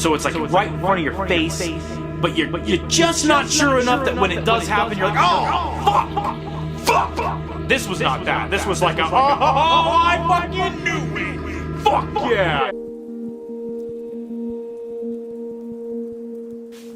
So it's like right in front of your face, but you're just not sure enough that when it does happen, you're like, oh, fuck. This was not that. This was like a, oh, I fucking knew it. Fuck yeah.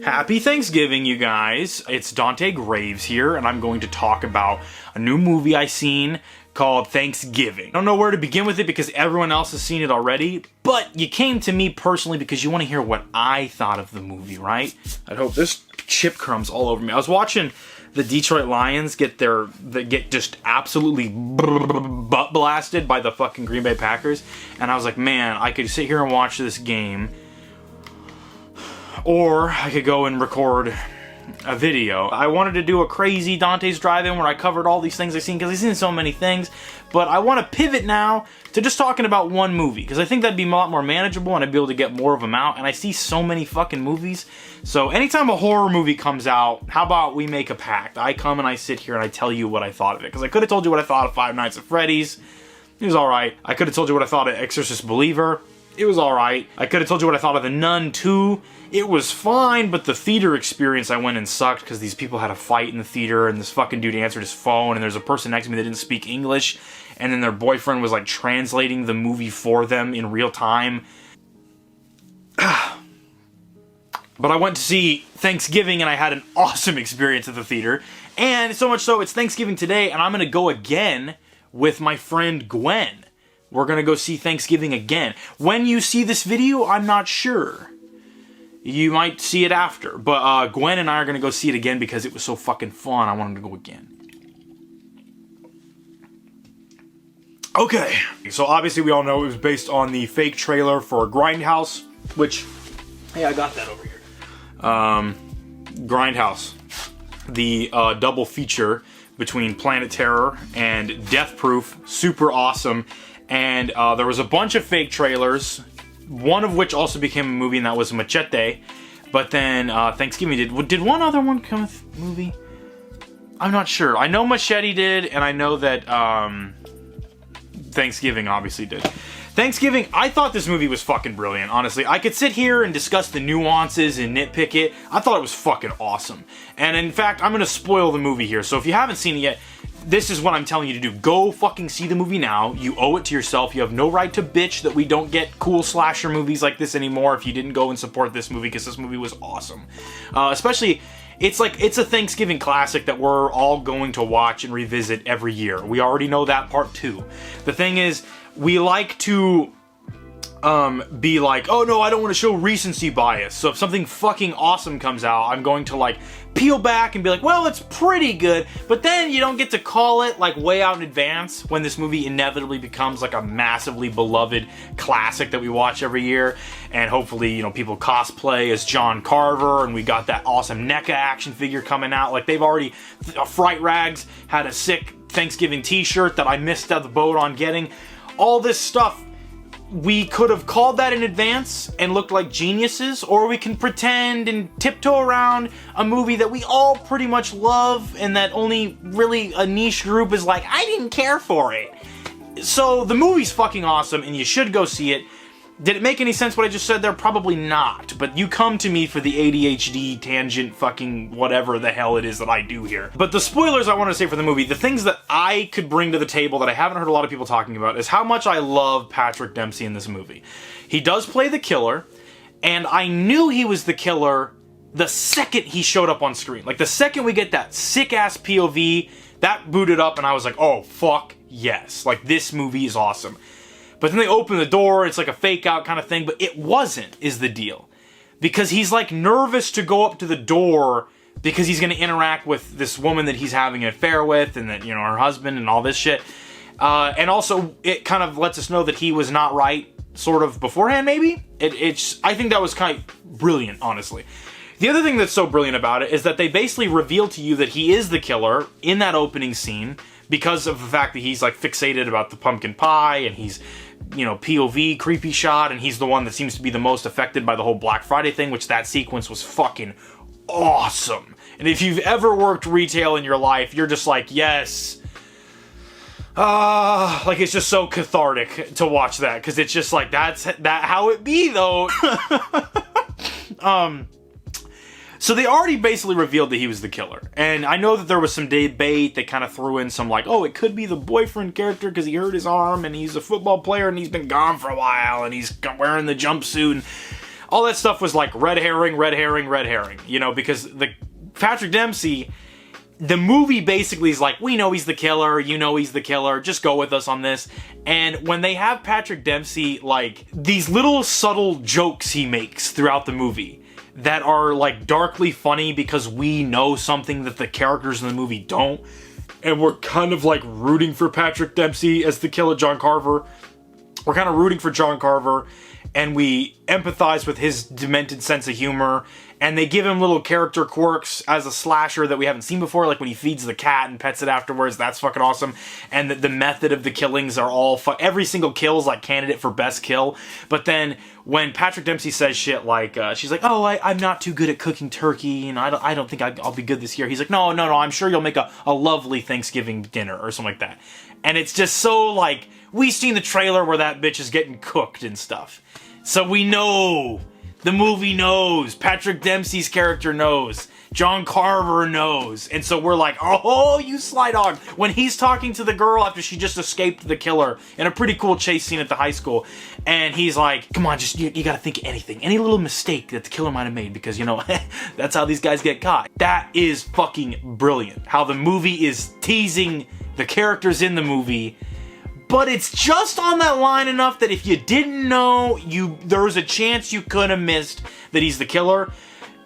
Happy Thanksgiving, you guys. It's Dante Graves here, and I'm going to talk about a new movie I seen called Thanksgiving. I don't know where to begin with it because everyone else has seen it already, but you came to me personally because you want to hear what I thought of the movie, right? I hope there's chip crumbs all over me. I was watching the Detroit Lions get just absolutely butt blasted by the fucking Green Bay Packers, and I was like, man, I could sit here and watch this game, or I could go and record a video. I wanted to do a crazy Dante's Drive-In where I covered all these things I've seen, because I've seen so many things, but I want to pivot now to just talking about one movie, because I think that'd be a lot more manageable and I'd be able to get more of them out, and I see so many fucking movies. So anytime a horror movie comes out, how about we make a pact? I come and I sit here and I tell you what I thought of it, because I could have told you what I thought of Five Nights at Freddy's. It was alright. I could have told you what I thought of Exorcist Believer. It was alright. I could have told you what I thought of The Nun 2. It was fine, but the theater experience I went in sucked because these people had a fight in the theater and this fucking dude answered his phone and there's a person next to me that didn't speak English and then their boyfriend was like translating the movie for them in real time. But I went to see Thanksgiving and I had an awesome experience at the theater. And so much so, it's Thanksgiving today and I'm going to go again with my friend Gwen. We're going to go see Thanksgiving again. When you see this video, I'm not sure. You might see it after. But Gwen and I are going to go see it again because it was so fucking fun. I wanted to go again. Okay. So obviously we all know it was based on the fake trailer for Grindhouse, which, hey, I got that over here. Grindhouse. The double feature between Planet Terror and Death Proof. Super awesome. And there was a bunch of fake trailers, one of which also became a movie, and that was Machete. But then Thanksgiving did one other one come with a movie? I'm not sure. I know Machete did, and I know that Thanksgiving obviously did. Thanksgiving, I thought this movie was fucking brilliant, honestly. I could sit here and discuss the nuances and nitpick it. I thought it was fucking awesome. And in fact, I'm gonna spoil the movie here, so if you haven't seen it yet, this is what I'm telling you to do. Go fucking see the movie now. You owe it to yourself. You have no right to bitch that we don't get cool slasher movies like this anymore if you didn't go and support this movie, because this movie was awesome. Especially, it's a Thanksgiving classic that we're all going to watch and revisit every year. We already know that part too. The thing is, we like to be like, oh no, I don't want to show recency bias. So if something fucking awesome comes out, I'm going to like peel back and be like, well, it's pretty good. But then you don't get to call it like way out in advance when this movie inevitably becomes like a massively beloved classic that we watch every year. And hopefully, you know, people cosplay as John Carver, and we got that awesome NECA action figure coming out. Like they've already, Fright Rags had a sick Thanksgiving t-shirt that I missed out the boat on getting. All this stuff, we could have called that in advance and looked like geniuses, or we can pretend and tiptoe around a movie that we all pretty much love and that only really a niche group is like, I didn't care for it. So the movie's fucking awesome and you should go see it. Did it make any sense what I just said there? Probably not, but you come to me for the ADHD tangent fucking whatever the hell it is that I do here. But the spoilers I want to say for the movie, the things that I could bring to the table that I haven't heard a lot of people talking about is how much I love Patrick Dempsey in this movie. He does play the killer, and I knew he was the killer the second he showed up on screen. Like the second we get that sick-ass POV, that booted up and I was like, oh, fuck yes. Like this movie is awesome. But then they open the door, it's like a fake out kind of thing, but it wasn't, is the deal. Because he's like nervous to go up to the door because he's going to interact with this woman that he's having an affair with and that, you know, her husband and all this shit. And also, it kind of lets us know that he was not right, sort of, beforehand, maybe? I think that was kind of brilliant, honestly. The other thing that's so brilliant about it is that they basically reveal to you that he is the killer in that opening scene because of the fact that he's like fixated about the pumpkin pie and he's, you know, POV, creepy shot, and he's the one that seems to be the most affected by the whole Black Friday thing, which that sequence was fucking awesome. And if you've ever worked retail in your life, you're just like, yes. Like it's just so cathartic to watch that, because it's just like, that's how it be though. So they already basically revealed that he was the killer. And I know that there was some debate. They kind of threw in some like, oh, it could be the boyfriend character because he hurt his arm and he's a football player and he's been gone for a while and he's wearing the jumpsuit. And all that stuff was like red herring, red herring, red herring. You know, because the Patrick Dempsey, the movie basically is like, we know he's the killer, you know he's the killer, just go with us on this. And when they have Patrick Dempsey, like, these little subtle jokes he makes throughout the movie that are like darkly funny because we know something that the characters in the movie don't, and we're kind of like rooting for Patrick Dempsey as the killer, John Carver. We're kind of rooting for John Carver, and we empathize with his demented sense of humor, and they give him little character quirks as a slasher that we haven't seen before, like when he feeds the cat and pets it afterwards. That's fucking awesome. And the method of the killings are all every single kill is like candidate for best kill. But then when Patrick Dempsey says shit like, she's like, oh, I'm not too good at cooking turkey, and I don't think I'll be good this year. He's like, no, I'm sure you'll make a lovely Thanksgiving dinner or something like that. And it's just so like, we've seen the trailer where that bitch is getting cooked and stuff. So we know. The movie knows. Patrick Dempsey's character knows. John Carver knows. And so we're like, oh, you sly dog. When he's talking to the girl after she just escaped the killer in a pretty cool chase scene at the high school. And he's like, come on, just, you gotta think of anything. Any little mistake that the killer might have made because, you know, that's how these guys get caught. That is fucking brilliant. How the movie is teasing the characters in the movie. But it's just on that line enough that if you didn't know, there was a chance you could have missed that he's the killer.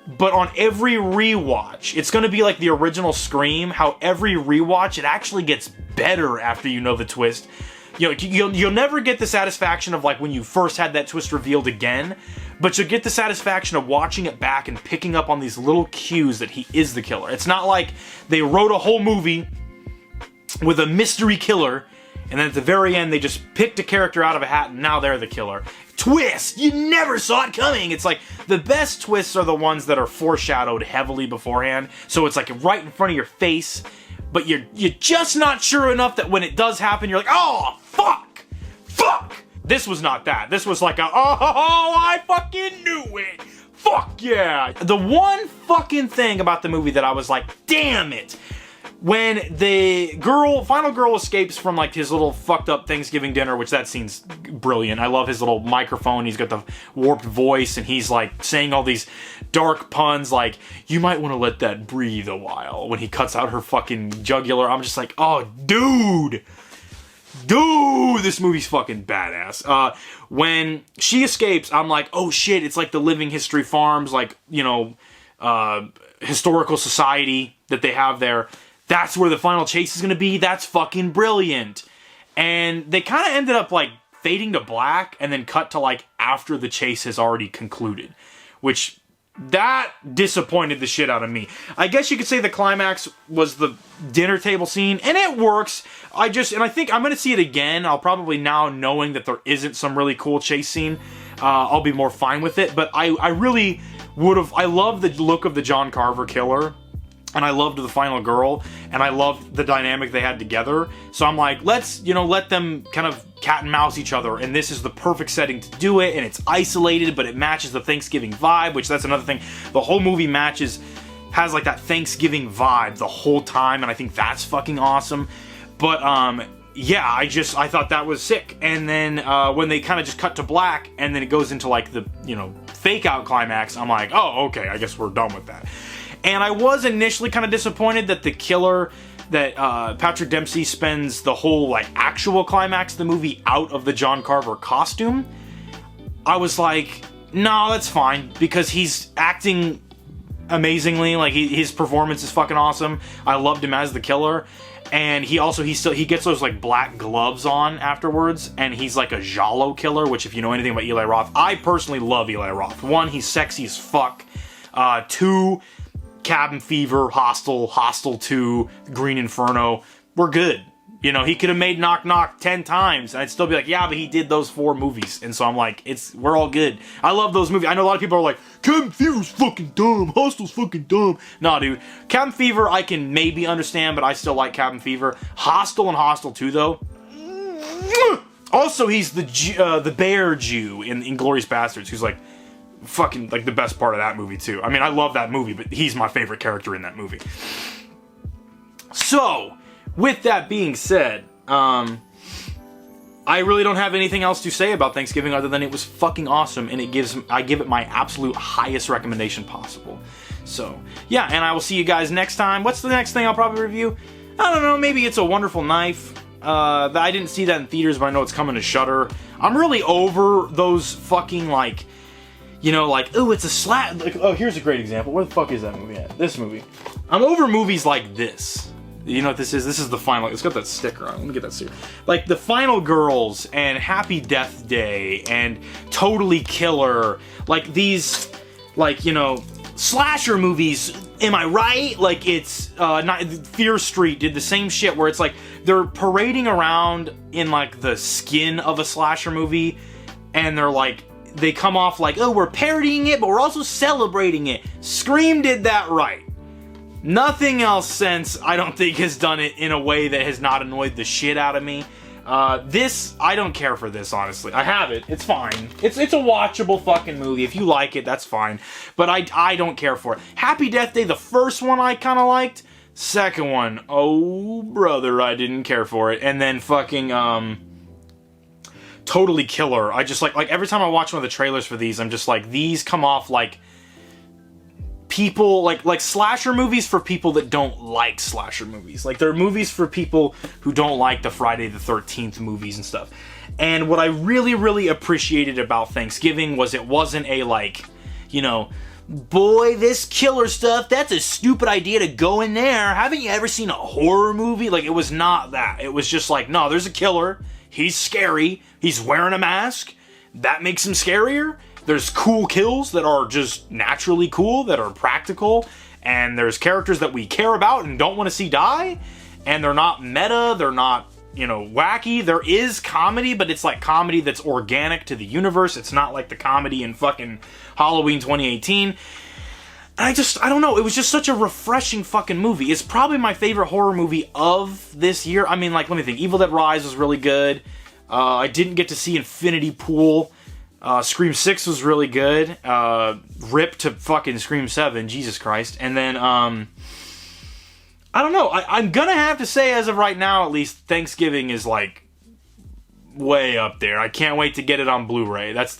But on every rewatch, it's going to be like the original Scream, how every rewatch, it actually gets better after you know the twist. You know, you'll never get the satisfaction of like when you first had that twist revealed again, but you'll get the satisfaction of watching it back and picking up on these little cues that he is the killer. It's not like they wrote a whole movie with a mystery killer, and then at the very end, they just picked a character out of a hat, and now they're the killer. Twist! You never saw it coming! It's like, the best twists are the ones that are foreshadowed heavily beforehand, so it's like right in front of your face, but you're just not sure enough that when it does happen, you're like, oh, fuck! Fuck! This was not that. This was like oh, I fucking knew it! Fuck yeah! The one fucking thing about the movie that I was like, damn it! When the final girl escapes from like his little fucked up Thanksgiving dinner, which that scene's brilliant. I love his little microphone. He's got the warped voice and he's like saying all these dark puns like, you might want to let that breathe a while, when he cuts out her fucking jugular. I'm just like, oh, dude, this movie's fucking badass. When she escapes, I'm like, oh shit, it's like the Living History Farms, like, you know, historical society that they have there. That's where the final chase is going to be. That's fucking brilliant. And they kind of ended up like fading to black and then cut to like after the chase has already concluded, which that disappointed the shit out of me. I guess you could say the climax was the dinner table scene, and it works. I think I'm going to see it again. I'll probably, now knowing that there isn't some really cool chase scene, I'll be more fine with it. But I really would have, I love the look of the John Carver killer. And I loved the final girl, and I loved the dynamic they had together. So I'm like, let's, let them kind of cat and mouse each other, and this is the perfect setting to do it, and it's isolated, but it matches the Thanksgiving vibe, which that's another thing. The whole movie has like that Thanksgiving vibe the whole time, and I think that's fucking awesome. But, yeah, I thought that was sick. And then, when they kind of just cut to black, and then it goes into like the, fake out climax, I'm like, oh, okay, I guess we're done with that. And I was initially kind of disappointed that the killer, that Patrick Dempsey spends the whole like actual climax of the movie out of the John Carver costume. I was like, no, that's fine, because he's acting amazingly. Like his performance is fucking awesome. I loved him as the killer. And he gets those like black gloves on afterwards, and he's like a giallo killer, which if you know anything about Eli Roth, I personally love Eli Roth. 1, he's sexy as fuck. 2, Cabin Fever, Hostel 2, Green Inferno, we're good. He could have made Knock Knock 10 times, and I'd still be like, yeah, but he did those 4 movies. And so I'm like, we're all good. I love those movies. I know a lot of people are like, Cabin Fever's fucking dumb, Hostel's fucking dumb. Nah, dude. Cabin Fever, I can maybe understand, but I still like Cabin Fever. Hostel and Hostel 2, though. Also, he's the bear Jew in Inglourious Bastards, who's like, fucking, like, the best part of that movie, too. I mean, I love that movie, but he's my favorite character in that movie. So, with that being said, I really don't have anything else to say about Thanksgiving other than it was fucking awesome, and I give it my absolute highest recommendation possible. So, yeah, and I will see you guys next time. What's the next thing I'll probably review? I don't know, maybe It's a Wonderful Knife. I didn't see that in theaters, but I know it's coming to Shudder. I'm really over those fucking, like, you know, like, oh, it's a slap. Like, oh, here's a great example. Where the fuck is that movie at? This movie. I'm over movies like this. You know what this is? This is the final. It's got that sticker on. Let me get that sticker. Like The Final Girls and Happy Death Day and Totally Killer. Like these, like, you know, slasher movies. Am I right? Like it's not Fear Street did the same shit where it's like they're parading around in like the skin of a slasher movie, and they're like they come off like, oh, we're parodying it, but we're also celebrating it. Scream did that right. Nothing else since, I don't think, has done it in a way that has not annoyed the shit out of me. This, I don't care for this, honestly. I have it. It's fine. It's a watchable fucking movie. If you like it, that's fine. But I don't care for it. Happy Death Day, the first one I kind of liked. Second one, oh, brother, I didn't care for it. And then fucking, Totally Killer. I just like every time I watch one of the trailers for these, I'm just like, these come off like people, like slasher movies for people that don't like slasher movies. Like, they're movies for people who don't like the Friday the 13th movies and stuff. And what I really, really appreciated about Thanksgiving was it wasn't a, like, you know, boy, this killer stuff, that's a stupid idea to go in there. Haven't you ever seen a horror movie? Like, it was not that. It was just like, no, there's a killer. He's scary. He's wearing a mask. That makes him scarier. There's cool kills that are just naturally cool, that are practical, and there's characters that we care about and don't want to see die, and they're not meta, they're not, you know, wacky. There is comedy, but it's like comedy that's organic to the universe. It's not like the comedy in fucking Halloween 2018. I don't know, it was just such a refreshing fucking movie. It's probably my favorite horror movie of this year. I mean, like, let me think. Evil Dead Rise was really good. I didn't get to see Infinity Pool. Scream 6 was really good. Rip to fucking Scream 7, Jesus Christ. And then, I don't know. I'm gonna have to say, as of right now, at least, Thanksgiving is, like, way up there. I can't wait to get it on Blu-ray. That's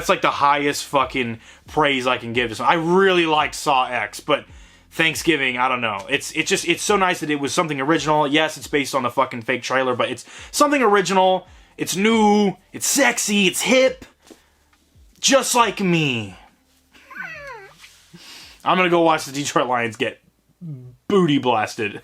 like the highest fucking praise I can give this one. I really like Saw X, but Thanksgiving, I don't know. It's so nice that it was something original. Yes, it's based on a fucking fake trailer, but it's something original. It's new. It's sexy. It's hip. Just like me. I'm gonna go watch the Detroit Lions get booty blasted.